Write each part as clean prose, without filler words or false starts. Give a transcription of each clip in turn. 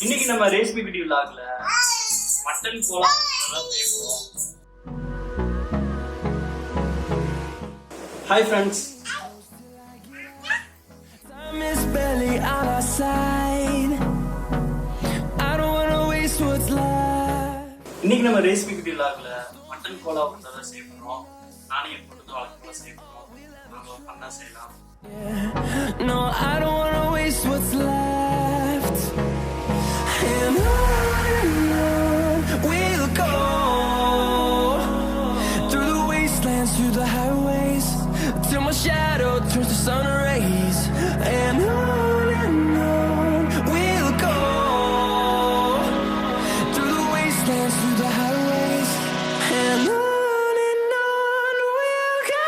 இன்னைக்கு நம்ம recipe video vlogல மட்டன் கோலா செய்வோம். Hi friends. Time is barely on our side. I don't want to waste what's left. இன்னைக்கு நம்ம recipe video vlogல மட்டன் கோலா urundai செய்வோம். நானே என் பொண்ணு வளர்க்கல செய்வோம். நாம பண்ணா செய்யலாம். No, I don't want to waste what's left. And on we'll go through the wastelands, through the highways, till my shadow turns to sun rays. And on we'll go through the wastelands, through the highways, and on we'll go.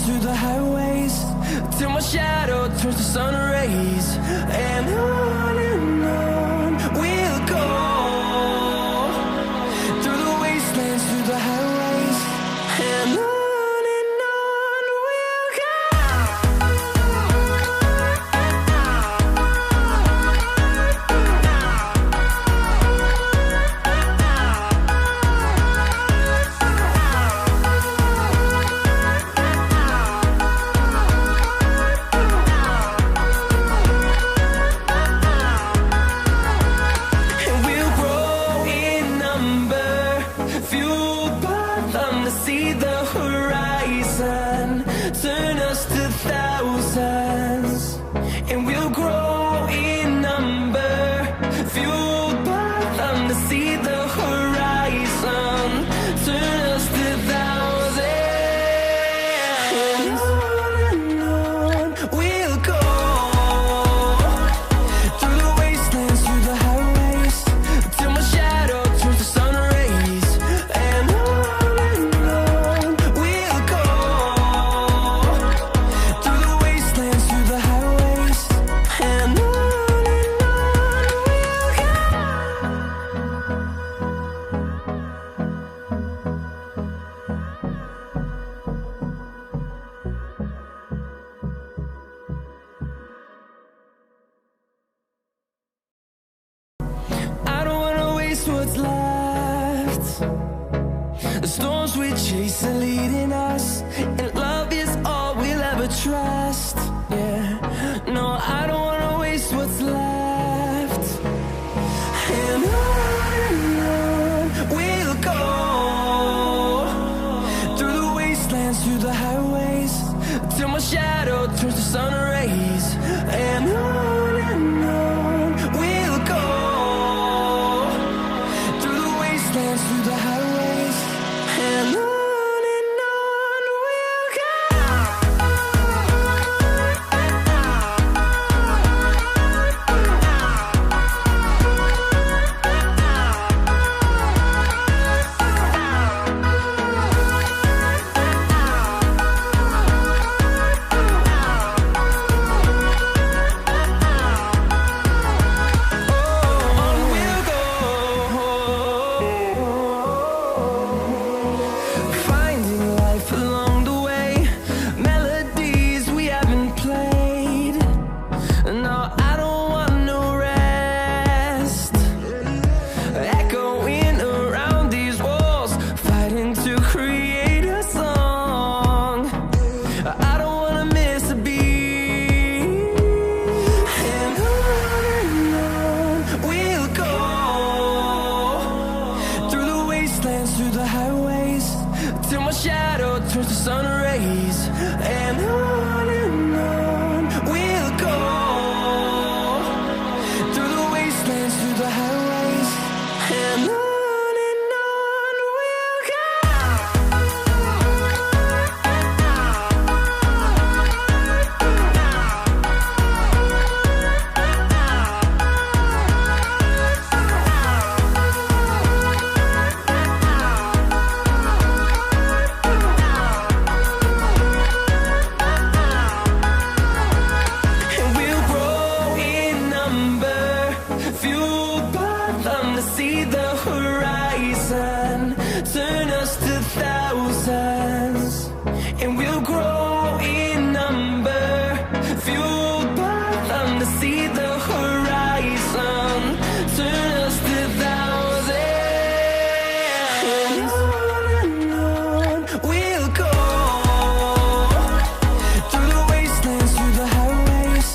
Through the highways, till my shadow turns to sun rays. And on we'll go through the wastelands, through the highways, and on we'll go. See the horizon, turn us to thousands, and we'll grow in number, fueled by them to see the horizon, turn us to thousands, and on we'll go through the wastelands, through the highways, till my shadow turns to sun rays. And what's left, the storms we chase are leading us, and love is all we'll ever trust. Yeah, no, I don't want to waste what's left. And on we'll go through the wastelands, through the highways, till my shadow turns to sun rays. And on we'll go through the highways, and on we'll go. On we'll go. turns to sun rays, and on we'll go through the wastelands, through the highways, and on we'll go. Turn us to thousands, and we'll grow in number, fueled by them to see the horizon. Turn us to thousands, and on we'll go through the wastelands, through the highways,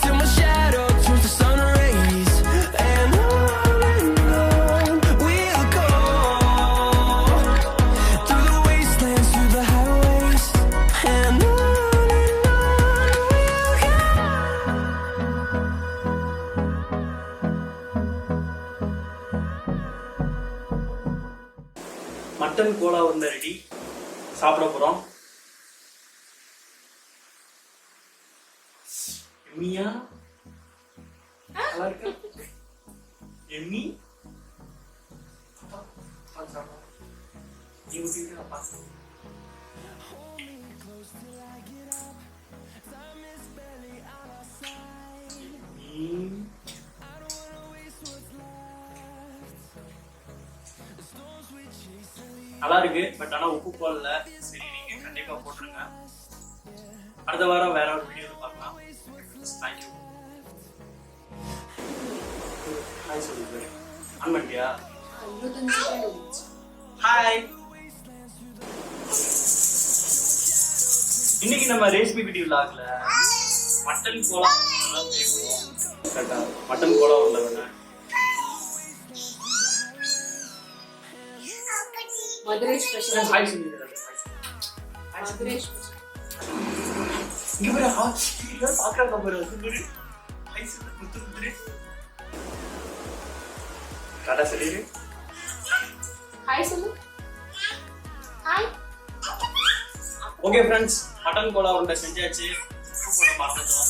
till my shadow turns to sun rays, and on we'll go through the wastelands, through the highways, and on we'll go. Mutton கோலா உருண்டை ready. சாப்பிட போறோம். எம்மியா? நல்லா இருக்கு. Emmy? நீ ஊத்திட்டு நான் பாத்து. நல்லா இருக்கு, பட் ஆனா உப்பு போடல. சரி, நீங்க கண்டிப்பா போட்டுருங்க. அடுத்த வாரம் வேற ஒரு வீடியோல பார்க்கலாம். தேங்க்யூ. ஹாய் சொல்லுங்க. ஆன் பண்ணிட்டியா? ஹாய். இன்னைக்கு நம்ம ரெசிபி வீடியோ விலாக்ல மட்டன் கோலா கரெக்டா? மட்டன் கோலா உருண்டை மதுரை ஸ்பெஷல். ஹாய் சொல்லுங்க. மதுரை ஸ்பெஷல். இங்க பாரு, இங்க பாக்குறாங்க பாரு. சுந்தரி ஹாய் சொல்லு. முத்துந்துரி டாடா சொல்லிரு. ஹாய் சொல்லு. ஹாய். ஓகே ஃப்ரெண்ட்ஸ், மட்டன் கோலா உருண்டை செஞ்சாச்சு. உப்பு போட மறந்துட்டோம்.